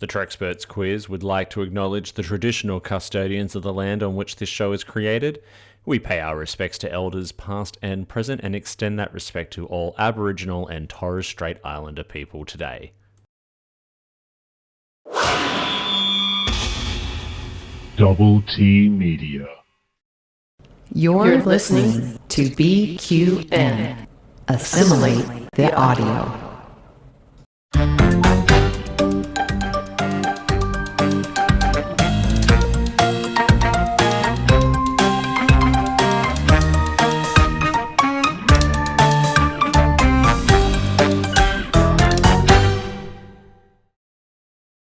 The Trekspert Quiz would like to acknowledge the traditional custodians of the land on which this show is created. We pay our respects to elders past and present and extend that respect to all Aboriginal and Torres Strait Islander people today. Double T Media. You're listening to BQN. Assimilate the audio.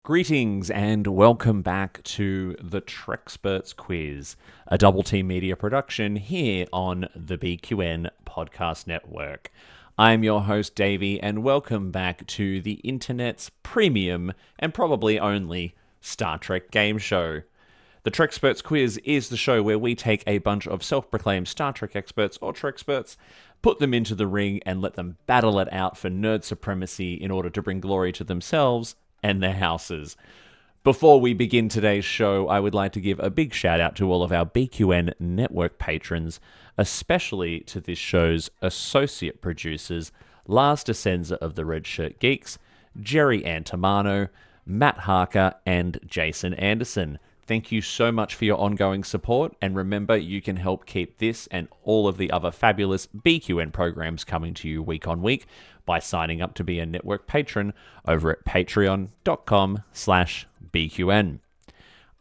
Greetings and welcome back to the Trekspert Quiz, a Double T Media production here on the BQN Podcast Network. I'm your host, Davey, and welcome back to the internet's premium and probably only Star Trek game show. The Trekspert Quiz is the show where we take a bunch of self-proclaimed Star Trek experts or Treksperts, put them into the ring and let them battle it out for nerd supremacy in order to bring glory to themselves and their houses. Before we begin today's show, I would like to give a big shout out to all of our BQN network patrons, especially to this show's associate producers, Lars Descenza of the Red Shirt Geeks, Jerry Antimano, Matt Harker, and Jason Anderson. Thank you so much for your ongoing support, and remember, you can help keep this and all of the other fabulous BQN programs coming to you week on week by signing up to be a network patron over at patreon.com/BQN.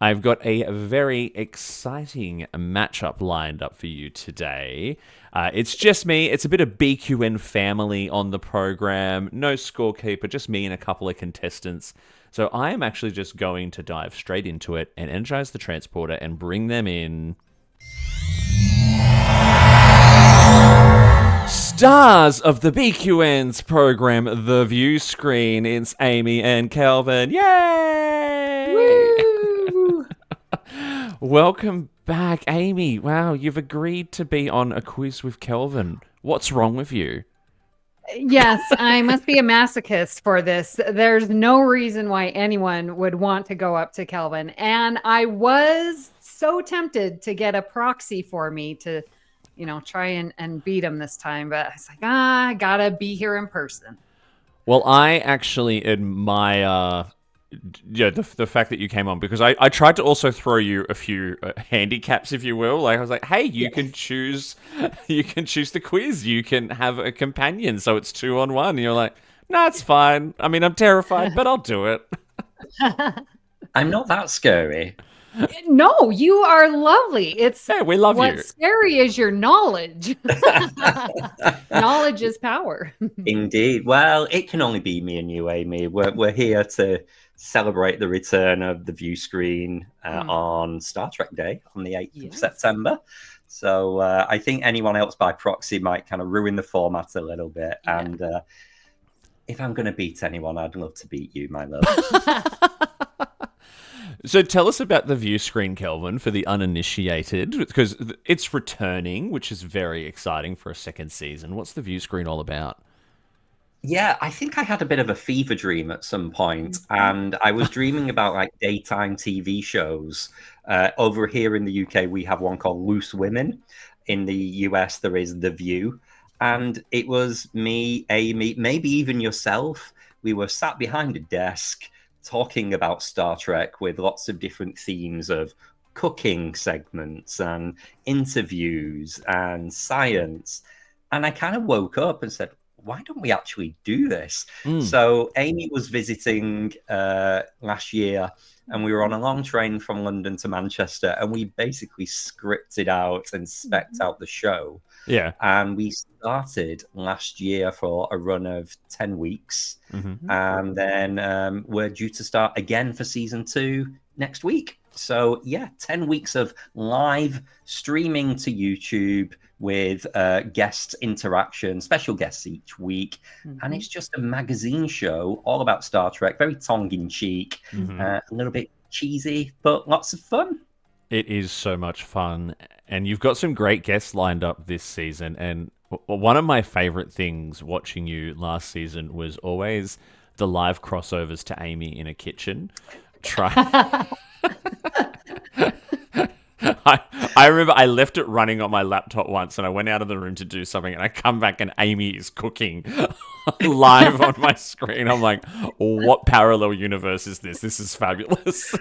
I've got a very exciting matchup lined up for you today. It's just me. It's a bit of BQN family on the program. No scorekeeper, just me and a couple of contestants. So I am actually just going to dive straight into it and energize the transporter and bring them in. Stars of the BQN's program, The Viewscreen. It's Amy and Kelvin. Yay! Woo! Welcome back, Amy. Wow, you've agreed to be on a quiz with Kelvin. What's wrong with you? Yes, I must be a masochist for this. There's no reason why anyone would want to go up to Kelvin. And I was so tempted to get a proxy for me to, try and beat him this time. But I was like, I gotta be here in person. Well, I actually admire the fact that you came on, because I tried to also throw you a few handicaps, if you will. Like, I was like, hey, you can choose the quiz. You can have a companion, so it's 2-on-1. And you're like, no, it's fine. I mean, I'm terrified, but I'll do it. I'm not that scary. No, you are lovely. We love you. What's scary is your knowledge. Knowledge is power. Indeed. Well, it can only be me and you, Amy. We're here to celebrate the return of the Viewscreen on Star Trek Day on the 8th of September. So I think anyone else by proxy might kind of ruin the format a little bit. Yeah. And if I'm going to beat anyone, I'd love to beat you, my love. So tell us about the Viewscreen, Kelvin, for the uninitiated, because it's returning, which is very exciting for a second season. What's the Viewscreen all about? Yeah, I think I had a bit of a fever dream at some point, and I was dreaming about like daytime TV shows. Over here in the UK, we have one called Loose Women. In the US, there is The View. And it was me, Amy, maybe even yourself. We were sat behind a desk talking about Star Trek with lots of different themes of cooking segments and interviews and science. And I kind of woke up and said, why don't we actually do this? So Amy was visiting last year, and we were on a long train from London to Manchester, and we basically scripted out and spec'd out the show. Yeah. And we started last year for a run of 10 weeks. And then we're due to start again for season 2 next week. So, 10 weeks of live streaming to YouTube with guest interaction, special guests each week. And it's just a magazine show all about Star Trek, very tongue-in-cheek, a little bit cheesy, but lots of fun. It is so much fun. And you've got some great guests lined up this season. And one of my favorite things watching you last season was always the live crossovers to Amy in a kitchen. Try. I remember I left it running on my laptop once, and I went out of the room to do something, and I come back and Amy is cooking live on my screen. I'm like, what parallel universe is this? This is fabulous.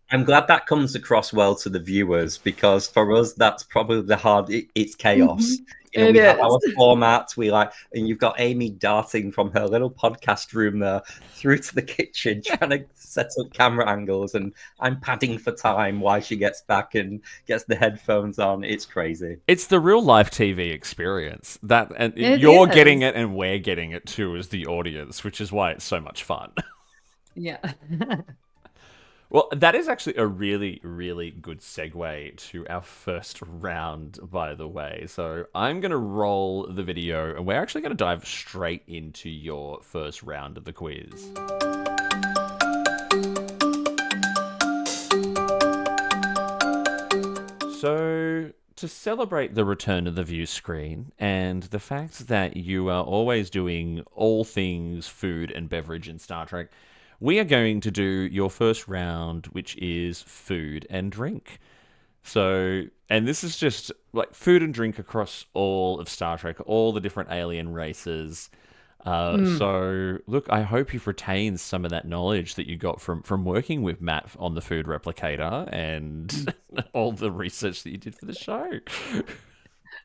I'm glad that comes across well to the viewers, because for us, that's probably it's chaos. You know, we have our format. And you've got Amy darting from her little podcast room there through to the kitchen, trying to set up camera angles, and I'm padding for time while she gets back and gets the headphones on. It's crazy. It's the real live TV experience. You're getting it, and we're getting it too as the audience, which is why it's so much fun. Yeah. Well, that is actually a really, really good segue to our first round, by the way. So I'm going to roll the video, and we're actually going to dive straight into your first round of the quiz. So, to celebrate the return of the view screen and the fact that you are always doing all things food and beverage in Star Trek, we are going to do your first round, which is food and drink. So, and this is just like food and drink across all of Star Trek, all the different alien races. So, look, I hope you've retained some of that knowledge that you got from working with Matt on the food replicator and all the research that you did for the show.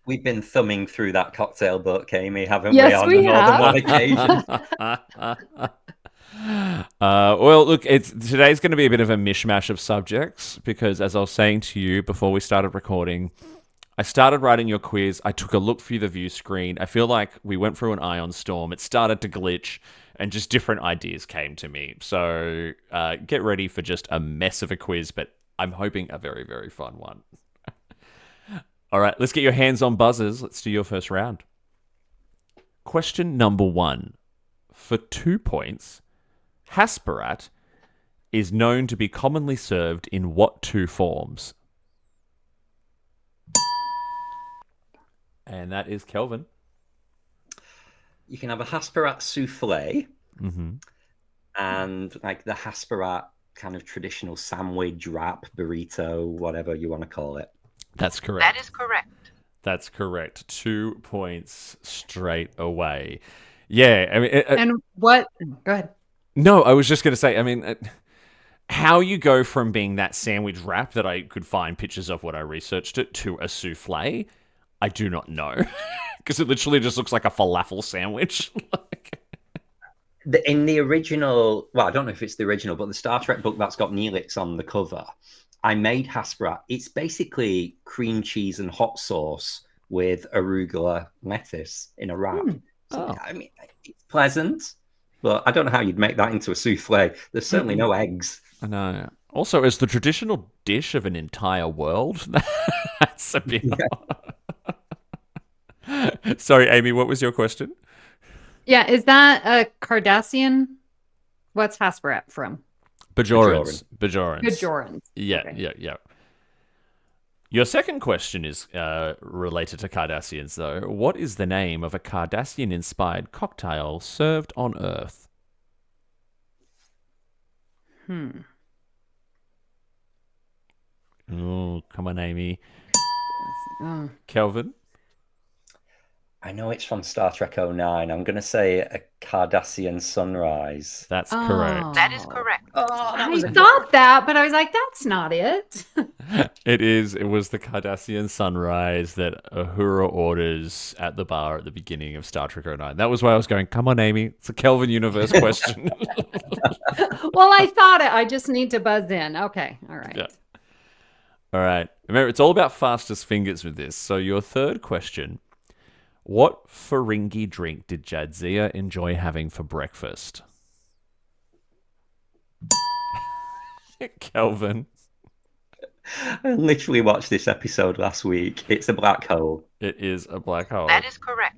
We've been thumbing through that cocktail book, Amy, haven't Yes, we? we On more than have. one occasion. Well, look, today's going to be a bit of a mishmash of subjects because, as I was saying to you before we started recording, I started writing your quiz. I took a look through the view screen. I feel like we went through an ion storm. It started to glitch, and just different ideas came to me. So get ready for just a mess of a quiz, but I'm hoping a very, very fun one. All right, let's get your hands on buzzers. Let's do your first round. Question number 1. For 2 points, Hasperat is known to be commonly served in what 2 forms? And that is Kelvin. You can have a Hasperat souffle, and like the Hasperat kind of traditional sandwich, wrap, burrito, whatever you want to call it. That's correct. That is correct. That's correct. 2 points straight away. Yeah, I mean... And what? Go ahead. No, I was just going to say, I mean... how you go from being that sandwich wrap that I could find pictures of when I researched it to a souffle, I do not know. Because it literally just looks like a falafel sandwich. In the original, well, I don't know if it's the original, but the Star Trek book that's got Neelix on the cover, I made Hasperat. It's basically cream cheese and hot sauce with arugula lettuce in a wrap. So, I mean, it's pleasant, but I don't know how you'd make that into a souffle. There's certainly no eggs. I know. Also, as the traditional dish of an entire world, that's a bit... Sorry, Amy, what was your question? Yeah, is that a Cardassian? What's Hasperat from? Bajorans. Bajorans. Yeah, Okay. yeah. Your second question is related to Cardassians, though. What is the name of a Cardassian-inspired cocktail served on Earth? Oh, come on, Amy. Kelvin? I know it's from Star Trek 09. I'm going to say a Cardassian sunrise. That's correct. That is correct. I thought that, but I was like, that's not it. It was the Cardassian sunrise that Uhura orders at the bar at the beginning of Star Trek 09. That was why I was going, come on, Amy. It's a Kelvin universe question. Well, I thought it. I just need to buzz in. Okay. All right. Yeah. All right. Remember, it's all about fastest fingers with this. So your third question, what Ferengi drink did Jadzia enjoy having for breakfast? Kelvin. I literally watched this episode last week. It's a black hole. It is a black hole. That is correct.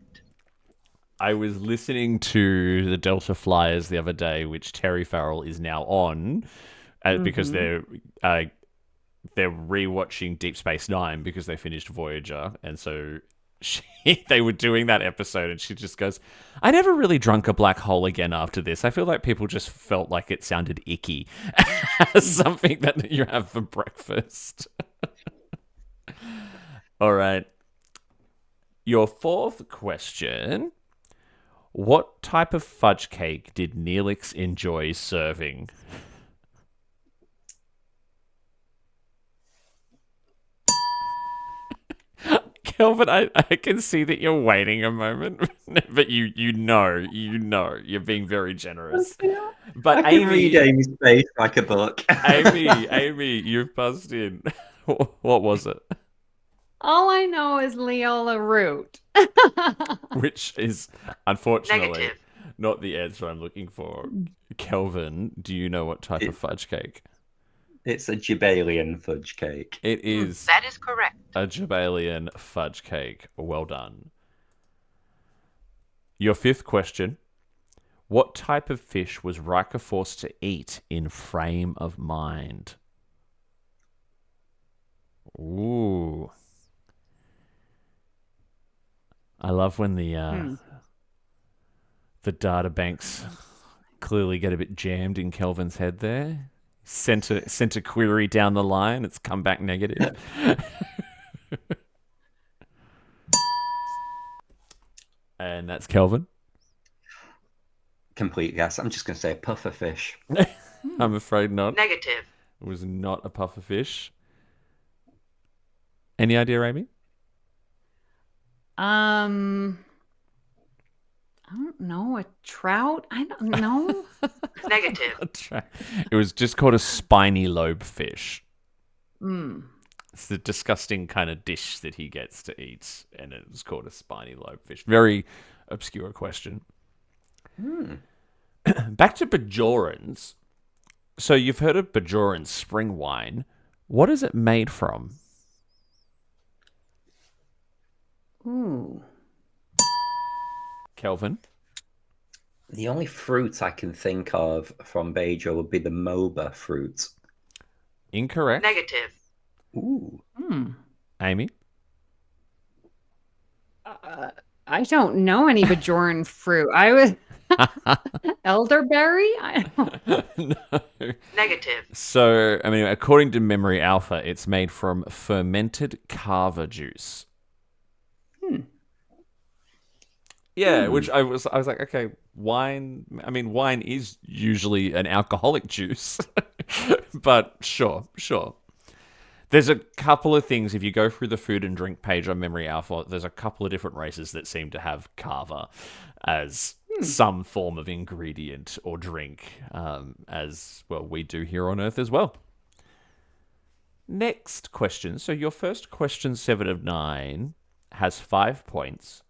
I was listening to the Delta Flyers the other day, which Terry Farrell is now on, because they're rewatching Deep Space Nine because they finished Voyager, and so they were doing that episode, and she just goes, "I never really drunk a black hole again after this. I feel like people just felt like it sounded icky as something that you have for breakfast." All right. Your fourth question. What type of fudge cake did Neelix enjoy serving? Kelvin, I can see that you're waiting a moment, but you know, you're being very generous. But I can read Amy's face like a book. Amy, you've buzzed in. What was it? All I know is Leola root. Which is, unfortunately, Negative. not the answer I'm looking for. Kelvin, do you know what type of fudge cake? It's a Jabalian fudge cake. It is That is correct. a Jabalian fudge cake. Well done. Your fifth question. What type of fish was Riker forced to eat in Frame of Mind? Ooh. I love when the data banks clearly get a bit jammed in Kelvin's head there. Sent a query down the line. It's come back negative. And that's Kelvin. Complete guess. I'm just going to say puffer fish. I'm afraid not. Negative. It was not a puffer fish. Any idea, Amy? I don't know. A trout? I don't know. Negative. It was just called a spiny lobe fish. Mm. It's the disgusting kind of dish that he gets to eat, and it was called a spiny lobe fish. Very obscure question. Back to Bajorans. So you've heard of Bajoran spring wine. What is it made from? Ooh. Kelvin? The only fruit I can think of from Bajor would be the moba fruit. Incorrect. Negative. Ooh. Amy? I don't know any Bajoran fruit. I was elderberry. I don't... No. Negative. So, I mean, according to Memory Alpha, it's made from fermented kava juice. Yeah, which I was like, okay, wine. I mean, wine is usually an alcoholic juice, but sure. There's a couple of things. If you go through the food and drink page on Memory Alpha, there's a couple of different races that seem to have kava as some form of ingredient or drink, as well we do here on Earth as well. Next question. So your first question, 7 of 9, has 5 points.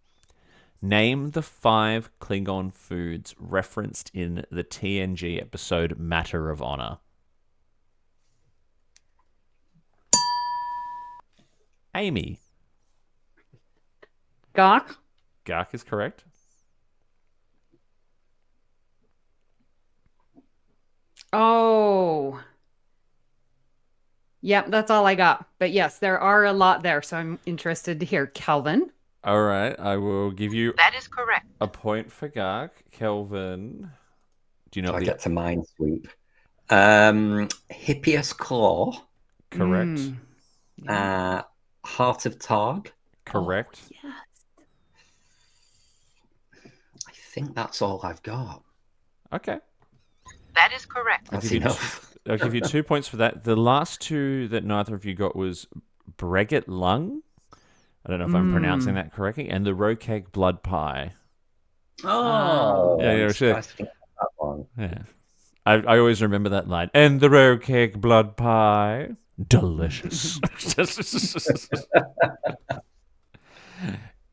Name the 5 Klingon foods referenced in the TNG episode Matter of Honor. Amy. Gawk. Gark is correct. Oh. Yep, that's all I got. But yes, there are a lot there, so I'm interested to hear. Kelvin. All right, I will give you That is correct. a point for Gark. Kelvin, do you know I the get to Minesweep. Hippias Claw. correct? Heart of Targ. Correct. Yes. I think that's all I've got. Okay. That is correct. That's give you enough. I'll give you 2 points for that. The last 2 that neither of you got was Breguet Lung. I don't know if I'm pronouncing that correctly. And the Rokeg Blood Pie. Oh, Yeah, I'm sure. surprised I didn't get that one. Yeah. I always remember that line. And the Rokeg Blood Pie. Delicious.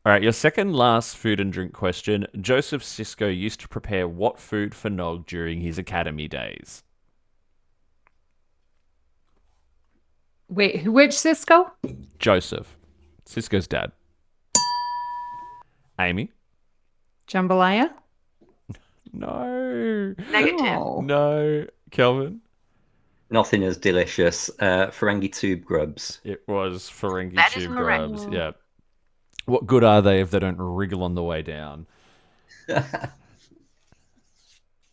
All right, your second last food and drink question. Joseph Sisko used to prepare what food for Nog during his academy days? Wait, which Cisco? Joseph. Sisko's dad. Amy? Jambalaya? No. Negative. Oh. No. Kelvin? Nothing as delicious. Ferengi tube grubs. It was Ferengi That is tube correct. grubs. Yeah. What good are they if they don't wriggle on the way down?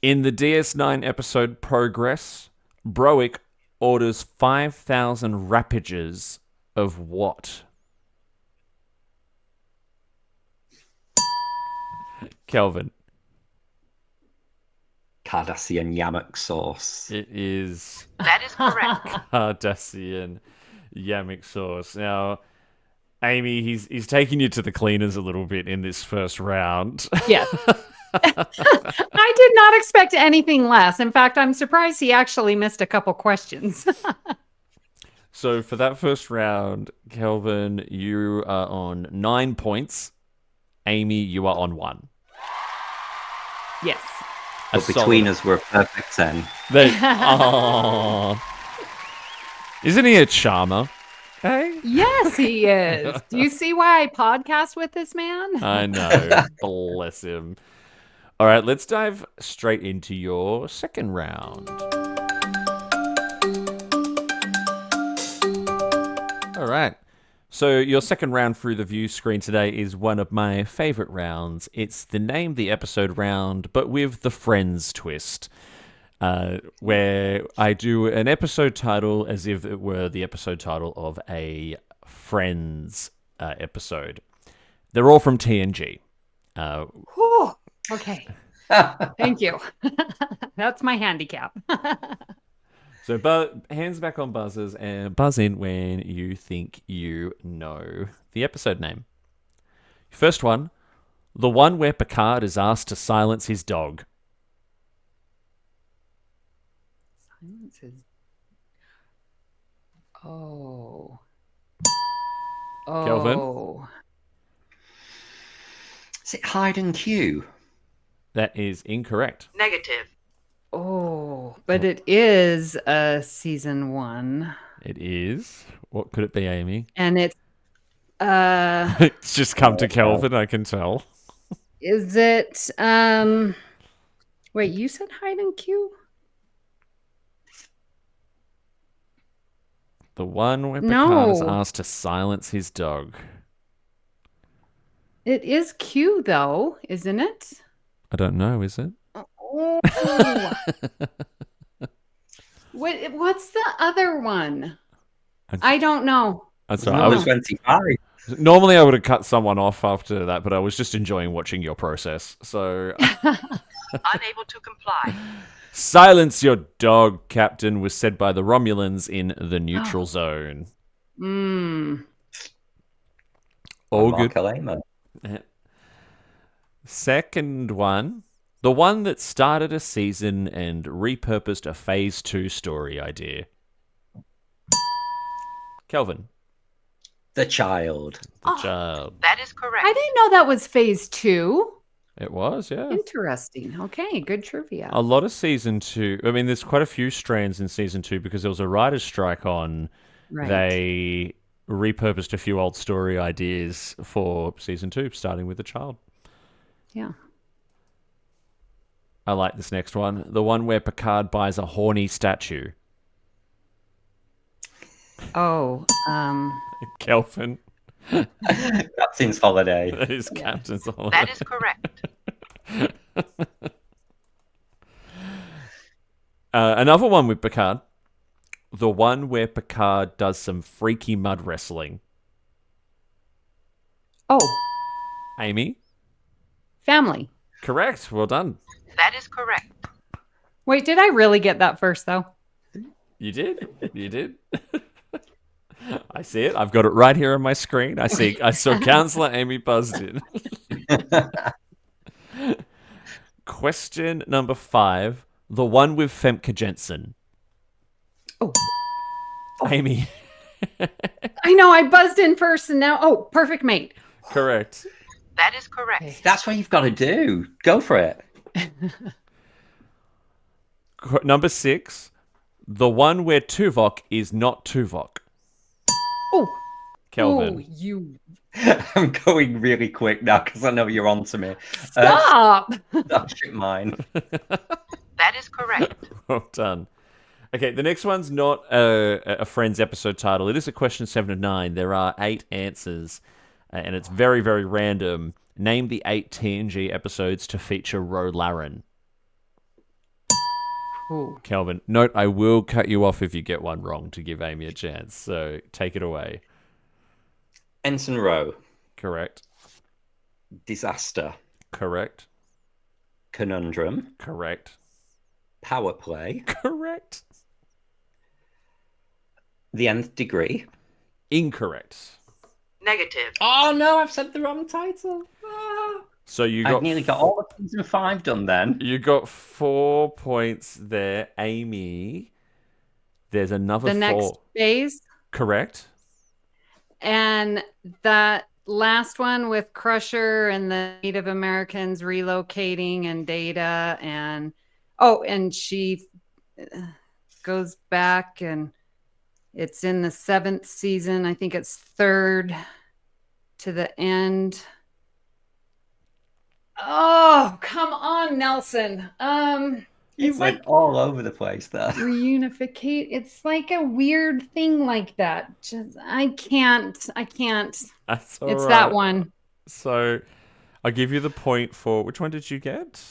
In the DS9 episode Progress, Broick orders 5,000 rapages of what? Kelvin. Cardassian yammock sauce. It is That is correct. Cardassian yammock sauce. Now, Amy, he's taking you to the cleaners a little bit in this first round. Yes. I did not expect anything less. In fact, I'm surprised he actually missed a couple questions. So for that first round, Kelvin, you are on 9 points. Amy, you are on 1. Yes. But between us, we're a perfect 10. Isn't he a charmer? Hey? Yes, he is. Do you see why I podcast with this man? I know. Bless him. All right, let's dive straight into your second round. All right. So your second round through the view screen today is one of my favorite rounds. It's the Name the Episode round, but with the Friends twist, where I do an episode title as if it were the episode title of a Friends episode. They're all from TNG. Whew. Okay. Thank you. That's my handicap. So hands back on buzzers and buzz in when you think you know the episode name. First one, the one where Picard is asked to silence his dog. Silence his... Oh. Kelvin? Is it Hide and Q? That is incorrect. Negative. Oh, but it is season 1. It is. What could it be, Amy? And it's It's just come to Kelvin, I can tell. is it wait, you said Hide and Q? The one where No. Picard is asked to silence his dog. It is Q though, isn't it? I don't know, is it? Oh. What's the other one? I don't know. That's Number right. 25. Normally I would have cut someone off after that, but I was just enjoying watching your process. So Unable to comply. silence your dog, Captain, was said by the Romulans in the neutral zone. All good. Mark Lehman. Second one, the one that started a season and repurposed a Phase 2 story idea. Kelvin. The Child. The child. That is correct. I didn't know that was phase 2. It was, yeah. Interesting. Okay, good trivia. A lot of season 2. I mean, there's quite a few strands in season 2 because there was a writer's strike on. Right. They repurposed a few old story ideas for season 2, starting with the child. Yeah. I like this next one. The one where Picard buys a horny statue. Oh, Kelvin. Captain's Holiday. That is Captain's Holiday. That is correct. Another one with Picard. The one where Picard does some freaky mud wrestling. oh, Amy? family. Correct. Well done. That is correct. Wait, did I really get that first though? You did. You did. I see it. I've got it right here on my screen. I saw Counselor Amy buzzed in. Question number 5. The one with Femke Jensen. Oh, Amy. I know. I buzzed in first, and now perfect mate. Correct. That is correct. That's what you've got to do. Go for it. Number 6. The one where Tuvok is not Tuvok. Oh, Kelvin. oh, you I'm going really quick now because I know you're on to me. stop. Oh, shit, mine. That is correct. Well done. Okay, the next one's not a Friends episode title. It is a question 7 of 9. There are 8 answers. and it's very, very random. Name the 8 TNG episodes to feature Ro Laren. Ooh. Kelvin, note I will cut you off if you get one wrong to give Amy a chance. So take it away. Ensign Rowe. Correct. Disaster. Correct. Conundrum. Correct. Power play. Correct. The Nth Degree. Incorrect. Negative. Oh no, I've said the wrong title. Ah. So you I've got nearly got all of season 5 done then. you got 4 points there, Amy. There's another The 4. next phase. Correct. And that last one with Crusher and the Native Americans relocating and Data and she goes back and it's in the 7th season. I think it's 3rd to the end. Oh, come on, Nelson. You It's went like all over the place there. reunificate. It's like a weird thing like that. I can't. That's all It's right. that one. So I'll give you the point for which one did you get?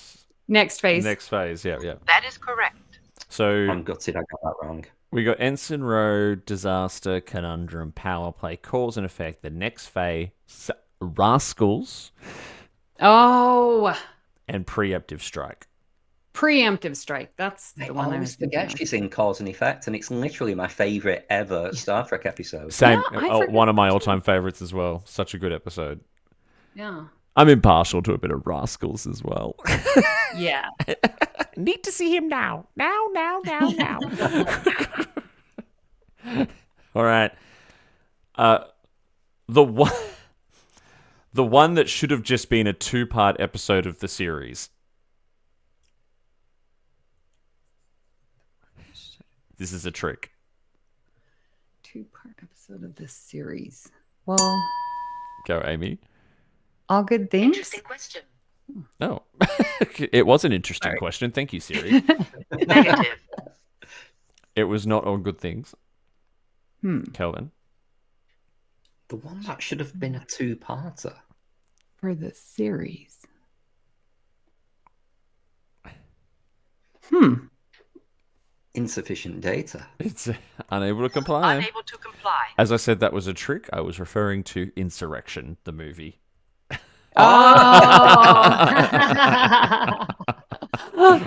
Next phase. Next phase, yeah. That is correct. So I'm gutted I got that wrong. we got Ensign Rowe, Disaster, Conundrum, Power Play, Cause and Effect, the next phase, Rascals, Oh, and Preemptive Strike. Preemptive Strike. That's I the one I always was thinking forget of. she's in Cause and Effect, and it's literally my favourite ever Star Trek episode. Same, Yeah, I forgot one of my too. all-time favorites as well. Such a good episode. Yeah. I'm impartial to a bit of Rascals as well. Yeah. Need to see him now. Now. All right. The one that should have just been a 2-part episode of the series. This is a trick. 2-part episode of this series. Well, Go, Amy. all good things. Interesting question. Oh, it was an interesting question. Thank you, Siri. Negative. It was not all good things. Kelvin. The one that should have been a 2-parter. For the series. Insufficient data. It's unable to comply. Unable to comply. As I said, that was a trick. I was referring to Insurrection, the movie. Oh.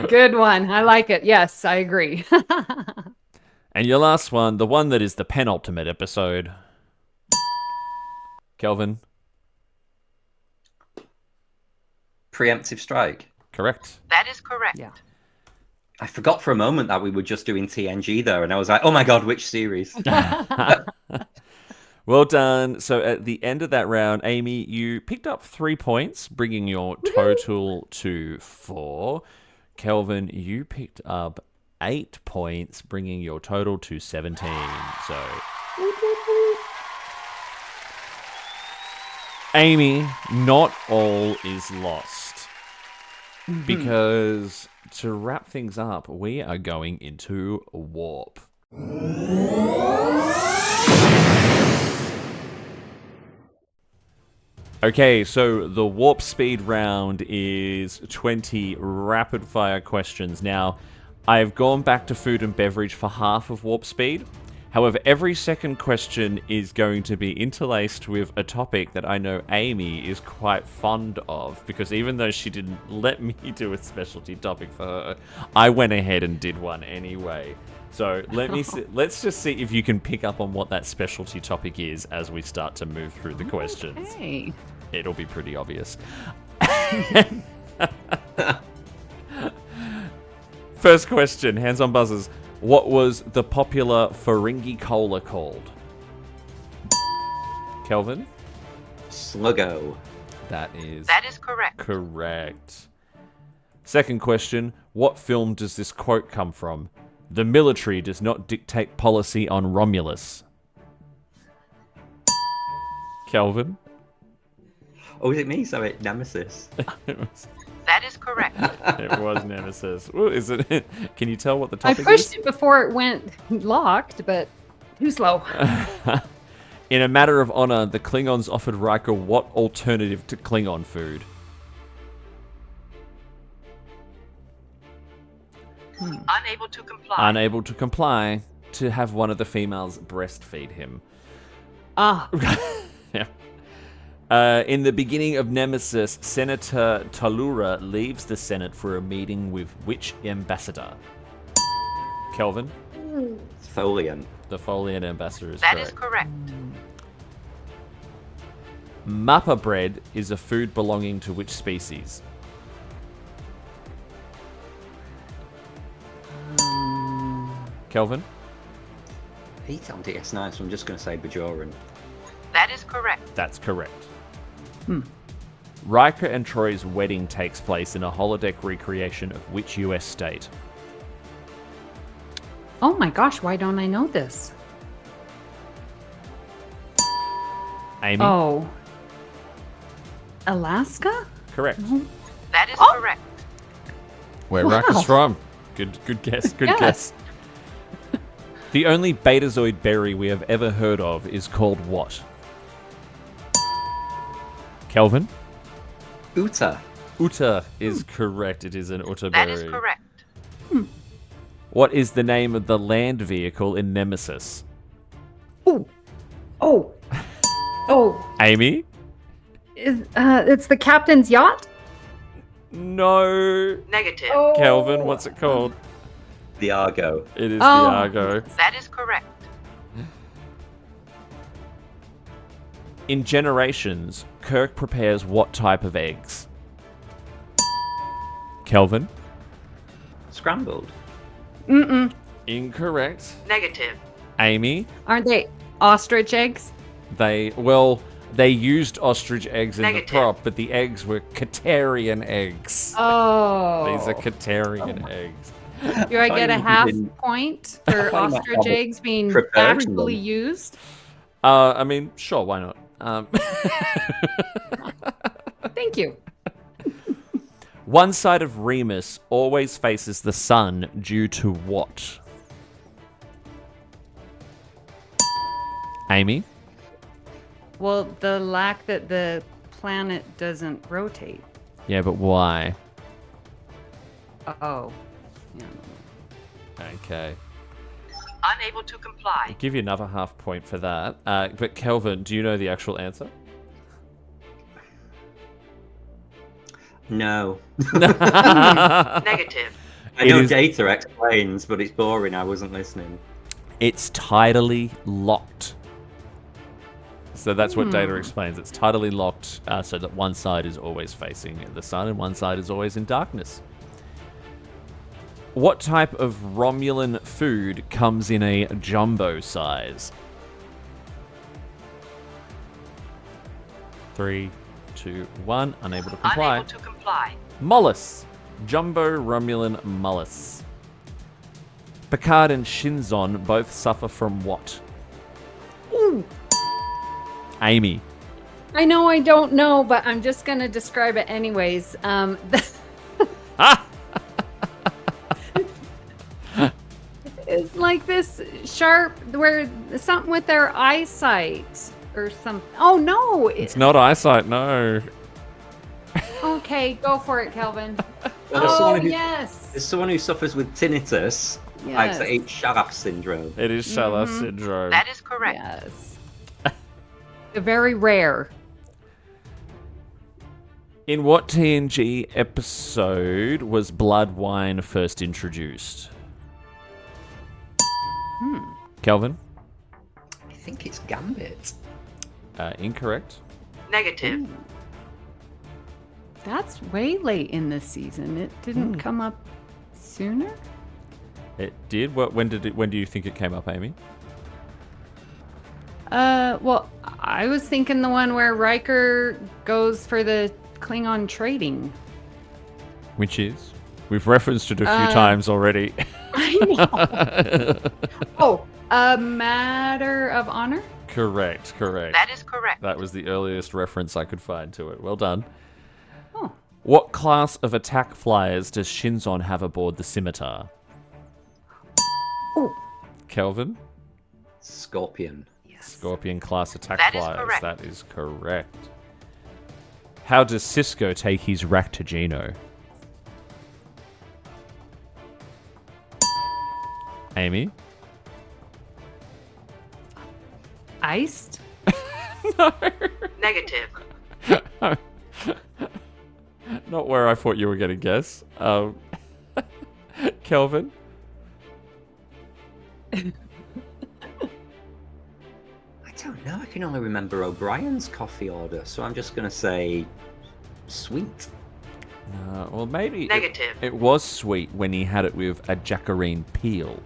Good one. I like it. Yes, I agree. And your last one, the one that is the penultimate episode. Kelvin. Preemptive Strike. Correct. That is correct. Yeah. I forgot for a moment that we were just doing TNG there, and I was like, oh my god, which series? Well done. So at the end of that round, Amy, you picked up 3 points, bringing your total to 4. Kelvin, you picked up 8 points, bringing your total to 17. So, Amy, not all is lost. Because to wrap things up, we are going into Warp. Okay, so the warp speed round is 20 rapid fire questions. Now, I've gone back to food and beverage for half of warp speed. However, every second question is going to be interlaced with a topic that I know Amy is quite fond of, because even though she didn't let me do a specialty topic for her, I went ahead and did one anyway. So let's just see if you can pick up on what that specialty topic is as we start to move through the questions. Hey. It'll be pretty obvious. First question, hands on buzzers. What was the popular Ferengi Cola called? Kelvin? Sluggo. That is correct. correct. Second question, what film does this quote come from? The military does not dictate policy on Romulus. Kelvin? Oh, is it me? Sorry, Nemesis. That is correct. It was Nemesis. Ooh, is it? Can you tell what the I topic pushed is? it before it went locked, but too slow. In a matter of honor, the Klingons offered Riker what alternative to Klingon food? Unable to comply. Unable to comply, to have one of the females breastfeed him. Ah, Yeah. In the beginning of Nemesis, Senator Talura leaves the Senate for a meeting with which ambassador? Kelvin? Tholian. The Folian ambassador is That correct. is correct. Mappa bread is a food belonging to which species? Kelvin? I eat it on DS9, so I'm just going to say Bajoran. That is correct. That's correct. Riker and Troy's wedding takes place in a holodeck recreation of which US state? oh my gosh, why don't I know this? Amy? Oh. Alaska? Correct. That is Oh. correct. Where Wow. Riker's from. Good guess, good Yes. guess. The only Betazoid berry we have ever heard of is called what? Kelvin? Uta. Uta is correct. It is an Uta That berry. is correct. What is the name of the land vehicle in Nemesis? Oh. Oh. Oh. Amy? It's the captain's yacht? No. Negative. Oh. Kelvin, what's it called? The Argo. It is Oh. the Argo. That is correct. In Generations, Kirk prepares what type of eggs? Kelvin? Scrambled. Mm-mm. Incorrect. Negative. Amy? Aren't they ostrich eggs? They used ostrich eggs in Negative. the prop, but the eggs were Katarian eggs. Oh. These are Katarian eggs. Do I thought get you a half didn't- point for thought you might ostrich have it eggs being preparing actually them. used? I mean, sure, why not? Thank you. One side of Remus always faces the sun due to what? Amy? Well, the lack that the planet doesn't rotate. Yeah, but why? Oh. Yeah. Okay. Unable to comply. I'll give you another half point for that. But Kelvin, do you know the actual answer? No. Negative. I know It is- Data explains, but it's boring. I wasn't listening. It's tidally locked. So that's what Data explains. It's tidally locked so that one side is always facing the sun and one side is always in darkness. What type of Romulan food comes in a jumbo size? 3, 2, 1. Unable to comply. Unable to comply. Mollusk. Jumbo Romulan mollusk. Picard and Shinzon both suffer from what? Ooh. Amy. I know I don't know, but I'm just going to describe it anyways. It's like this sharp, where something with their eyesight or something. Oh, no. It's not eyesight, no. Okay, go for it, Kelvin. Well, there's Oh, someone who- yes. There's someone who suffers with tinnitus, like Yes. the Sharaf syndrome. It is Shalar syndrome. That is correct. Yes. Very rare. In what TNG episode was blood wine first introduced? Kelvin? I think it's Gambit. Incorrect. Negative. That's way late in this season. It didn't come up sooner? It did. When do you think it came up, Amy? Well, I was thinking the one where Riker goes for the Klingon trading. Which is? We've referenced it a few Uh, times already. I know. Oh, A Matter of Honor? Correct. That is correct. That was the earliest reference I could find to it. Well done. Oh. What class of attack flyers does Shinzon have aboard the Scimitar? Oh. Kelvin? Scorpion. Yes. Scorpion class attack That is flyers. correct. That is correct. How does Cisco take his rack to Gino? Amy? Iced? Negative. Not where I thought you were going to guess. Kelvin? I don't know. I can only remember O'Brien's coffee order, so I'm just going to say sweet. Well, maybe Negative. it was sweet when he had it with a jacarine peel.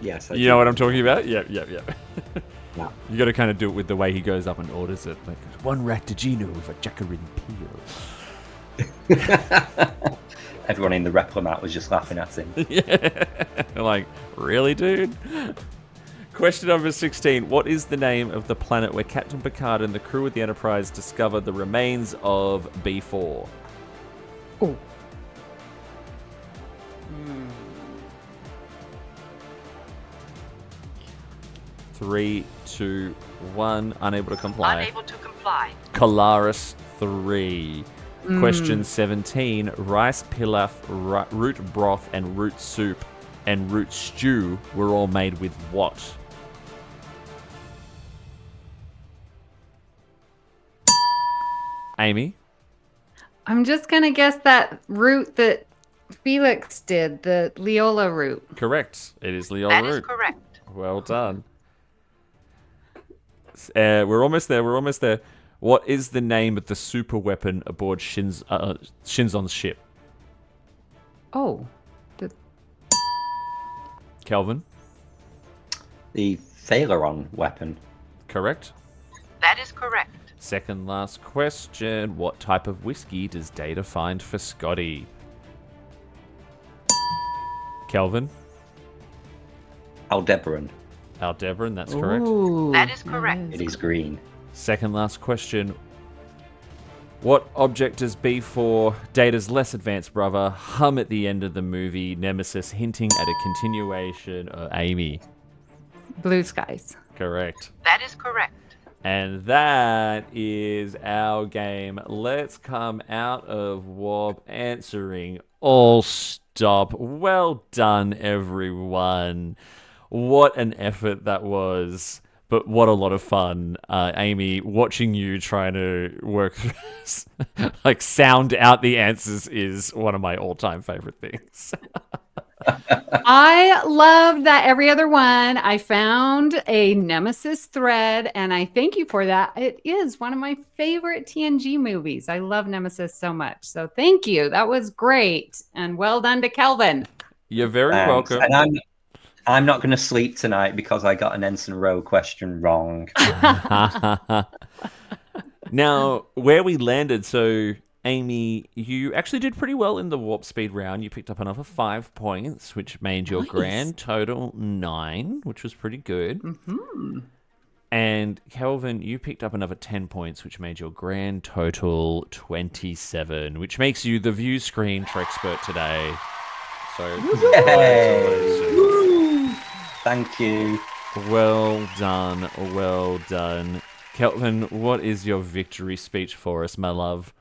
Yes. I You do. know what I'm talking about? Yep. Yeah. You got to kind of do it with the way he goes up and orders it. Like, one rack to Gino with a jacarine peel. Everyone in the Replimat was just laughing at him. Yeah. Like, really, dude? Question number 16. What is the name of the planet where Captain Picard and the crew of the Enterprise discover the remains of B4? Oh. 3, 2, 1. Unable to comply. Unable to comply. Colaris 3. Question 17. Rice pilaf, root broth, and root soup and root stew were all made with what? Amy? I'm just going to guess that root that Felix did, the Leola root. Correct. It is Leola That root. is correct. Well done. We're almost there. What is the name of the super weapon aboard Shinzon's ship? Oh. Kelvin? The Thaleron weapon. Correct. That is correct. Second last question. What type of whiskey does Data find for Scotty? Kelvin? Aldebaran. Aldebaran, that's correct. Ooh, That is correct. It is green. Second last question. What object does B4, Data's less advanced brother, hum at the end of the movie Nemesis, hinting at a continuation of Amy? Blue skies. Correct. That is correct. And that is our game. Let's come out of warp answering all stop. Well done, everyone. What an effort that was. But what a lot of fun. Amy, watching you trying to work through, like, sound out the answers is one of my all-time favorite things. I love that every other one. I found a Nemesis thread, and I thank you for that. It is one of my favorite TNG movies. I love Nemesis so much. So thank you. That was great. And well done to Kelvin. You're very Thanks. welcome. And I'm not going to sleep tonight because I got an Ensign Row question wrong. Now, where we landed, so Amy, you actually did pretty well in the warp speed round. You picked up another 5 points, which made your grand total 9, which was pretty good. Mm-hmm. And Kelvin, you picked up another 10 points, which made your grand total 27, which makes you the Viewscreen Trekspert today. So, congratulations. Thank you. Well done, well done. Kelvin, what is your victory speech for us, my love?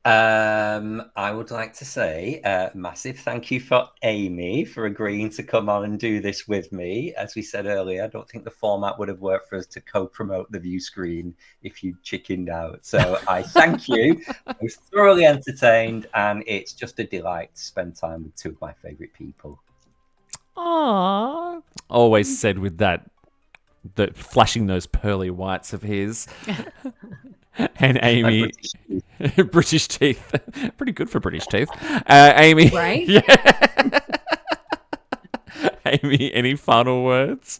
I would like to say a massive thank you for Amy for agreeing to come on and do this with me. As we said earlier, I don't think the format would have worked for us to co-promote the view screen if you chickened out. So I thank you. I was thoroughly entertained, and it's just a delight to spend time with two of my favourite people. Aww. Always said with that flashing those pearly whites of his. And Amy, British teeth. Pretty good for British teeth. Amy. Right? Yeah. Amy, any final words?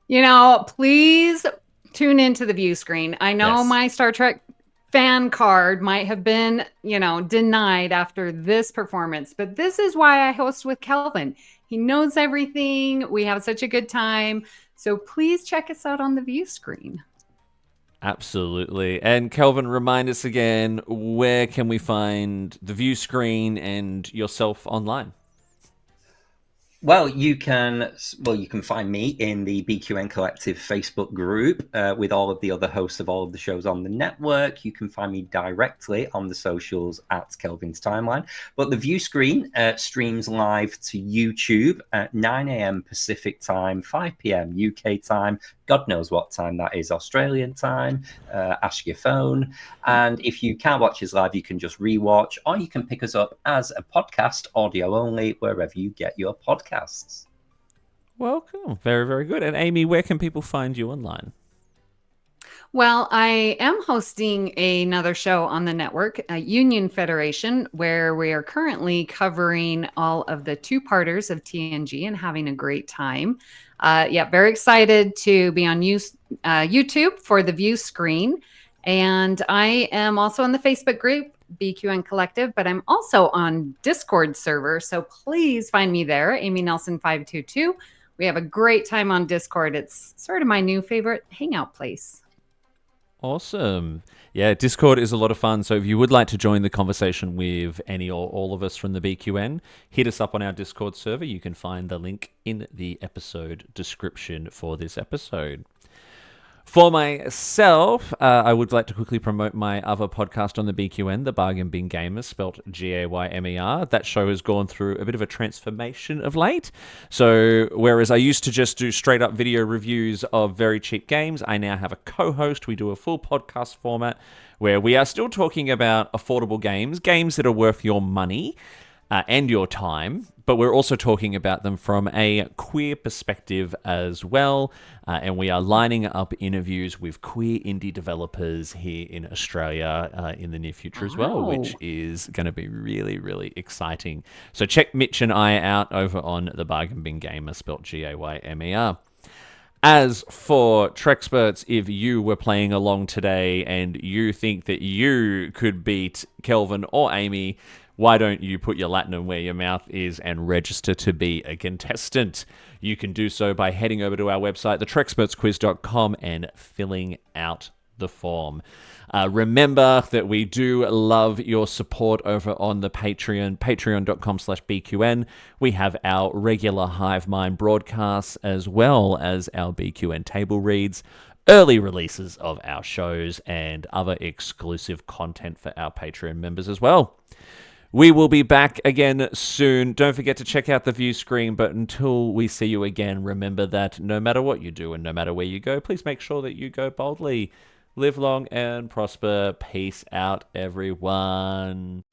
You know, please tune into the view screen. I know Yes. my Star Trek fan card might have been, denied after this performance, but this is why I host with Kelvin. He knows everything. We have such a good time. So please check us out on the view screen. Absolutely. And Kelvin, remind us again, where can we find the view screen and yourself online? Well, you can find me in the BQN Collective Facebook group with all of the other hosts of all of the shows on the network. You can find me directly on the socials at Kelvin's Timeline. But the Viewscreen streams live to YouTube at 9 a.m. Pacific time, 5 p.m. UK time. God knows what time that is, Australian time. Ask your phone. And if you can't watch us live, you can just rewatch, or you can pick us up as a podcast, audio only, wherever you get your podcasts. Welcome. Very, very good. And Amy, where can people find you online? Well, I am hosting another show on the network, Union Federation, where we are currently covering all of the two-parters of TNG and having a great time. Very excited to be on YouTube for the Viewscreen. And I am also on the Facebook group, BQN Collective, but I'm also on Discord server. So please find me there, Amy Nelson 522. We have a great time on Discord. It's sort of my new favorite hangout place. Awesome. Yeah, Discord is a lot of fun. So if you would like to join the conversation with any or all of us from the BQN, hit us up on our Discord server. You can find the link in the episode description for this episode. For myself, I would like to quickly promote my other podcast on the BQN, The Bargain Bin Gamer, spelt Gaymer. That show has gone through a bit of a transformation of late. So whereas I used to just do straight up video reviews of very cheap games, I now have a co-host. We do a full podcast format where we are still talking about affordable games that are worth your money and your time, but we're also talking about them from a queer perspective as well. And we are lining up interviews with queer indie developers here in Australia in the near future as well, which is going to be really, really exciting. So check Mitch and I out over on The Bargain Bin Gamer, spelt Gaymer. As for Treksperts, if you were playing along today and you think that you could beat Kelvin or Amy, why don't you put your Latinum where your mouth is and register to be a contestant? You can do so by heading over to our website, thetrekspertsquiz.com, and filling out the form. Remember that we do love your support over on the Patreon, patreon.com/BQN. We have our regular Hive Mind broadcasts as well as our BQN table reads, early releases of our shows, and other exclusive content for our Patreon members as well. We will be back again soon. Don't forget to check out the view screen, but until we see you again, remember that no matter what you do and no matter where you go, please make sure that you go boldly. Live long and prosper. Peace out, everyone.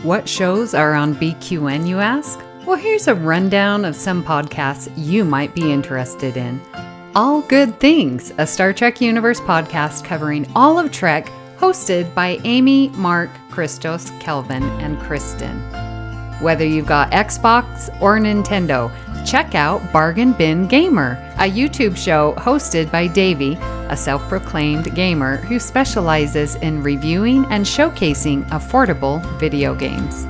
What shows are on BQN, you ask? Well, here's a rundown of some podcasts you might be interested in. All Good Things, a Star Trek Universe podcast covering all of Trek, hosted by Amy, Mark, Christos, Kelvin, and Kristen. Whether you've got Xbox or Nintendo, check out Bargain Bin Gamer, a YouTube show hosted by Davey, a self-proclaimed gamer who specializes in reviewing and showcasing affordable video games.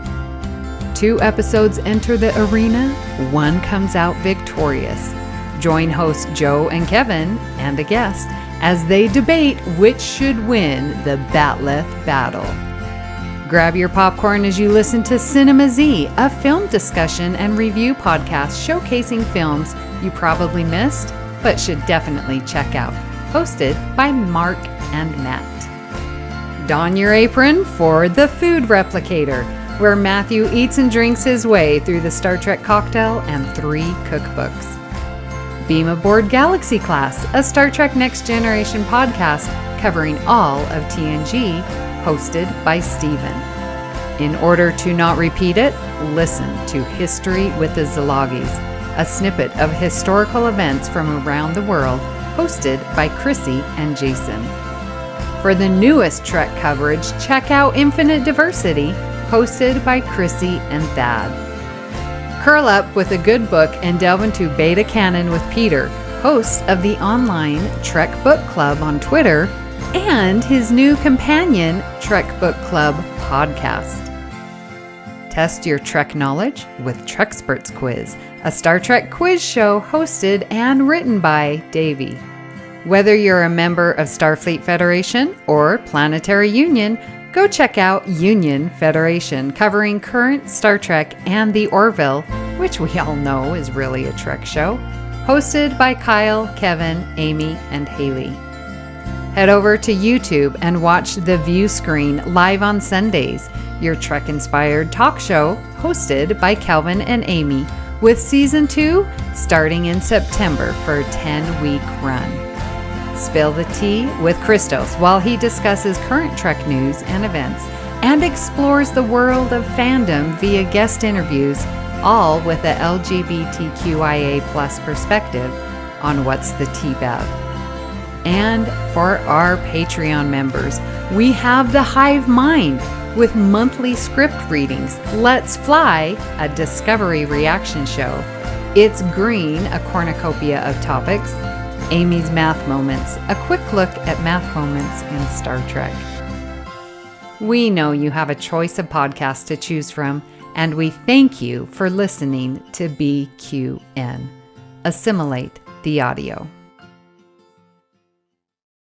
2 episodes enter the arena, 1 comes out victorious. Join hosts Joe and Kevin and a guest as they debate which should win the Batleth battle. Grab your popcorn as you listen to Cinema Z, a film discussion and review podcast showcasing films you probably missed but should definitely check out. Hosted by Mark and Matt. Don your apron for The Food Replicator, where Matthew eats and drinks his way through the Star Trek cocktail and 3 cookbooks. Beam Aboard Galaxy Class, a Star Trek Next Generation podcast covering all of TNG, hosted by Steven. In order to not repeat it, listen to History with the Zalogis, a snippet of historical events from around the world, hosted by Chrissy and Jason. For the newest Trek coverage, check out Infinite Diversity, hosted by Chrissy and Thad. Curl up with a good book and delve into beta canon with Peter, host of the online Trek Book Club on Twitter, and his new companion, Trek Book Club podcast. Test your Trek knowledge with Trekspert Quiz, a Star Trek quiz show hosted and written by Davey. Whether you're a member of Starfleet Federation or Planetary Union, go check out Union Federation, covering current Star Trek and the Orville, which we all know is really a Trek show, hosted by Kyle, Kevin, Amy, and Haley. Head over to YouTube and watch The Viewscreen live on Sundays, your Trek-inspired talk show hosted by Kelvin and Amy, with Season 2 starting in September for a 10-week run. Spill the tea with Christos while he discusses current Trek news and events and explores the world of fandom via guest interviews, all with a LGBTQIA+ perspective on What's the Tea-Bab. And for our Patreon members, we have The Hive Mind with monthly script readings, Let's Fly, a Discovery reaction show, It's Green, a cornucopia of topics, Amy's Math Moments, a quick look at math moments in Star Trek. We know you have a choice of podcasts to choose from, and we thank you for listening to BQN. Assimilate the audio.